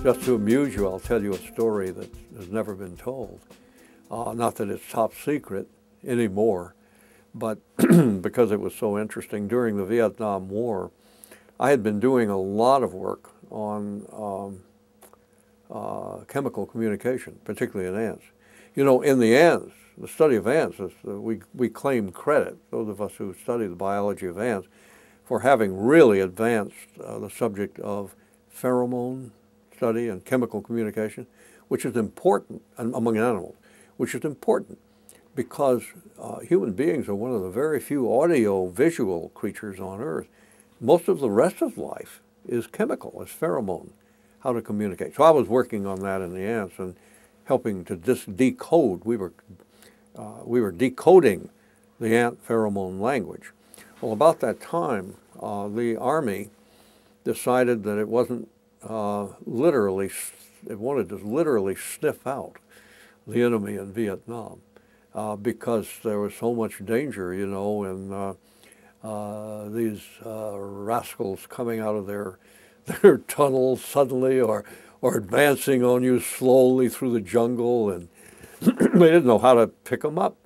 Just to amuse you, I'll tell you a story that has never been told. Not that it's top secret anymore, but because it was so interesting. During the Vietnam War, I had been doing a lot of work on chemical communication, particularly in ants. You know, in the ants, the study of ants, we claim credit, those of us who study the biology of ants, for having really advanced the subject of pheromone study and chemical communication, which is important among animals, which is important because human beings are one of the very few audio-visual creatures on Earth. Most of the rest of life is chemical, is pheromone, how to communicate. So I was working on that in the ants and helping to decode. We were decoding the ant pheromone language. Well, about that time, the Army decided that it wasn't it wanted to literally sniff out the enemy in Vietnam because there was so much danger, you know, and these rascals coming out of their tunnels suddenly or advancing on you slowly through the jungle, and they didn't know how to pick them up,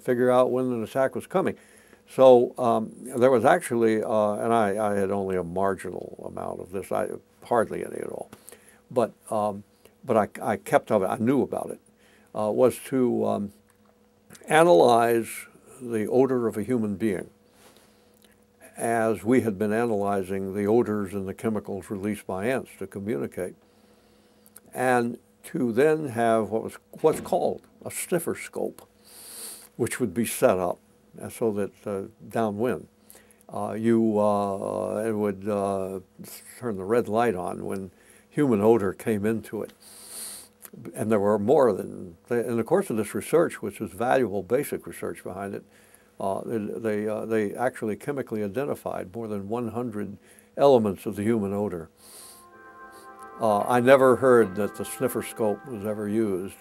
figure out when an attack was coming. So there was actually, and I had only a marginal amount of this, hardly any at all, but I kept of it, I knew about it, was to analyze the odor of a human being as we had been analyzing the odors and the chemicals released by ants to communicate, and to then have what's called a sniffer scope, which would be set up so that downwind, it would turn the red light on when human odor came into it. And there were more than, in the course of this research, which was valuable basic research behind it, they actually chemically identified more than 100 elements of the human odor. I never heard that the sniffer scope was ever used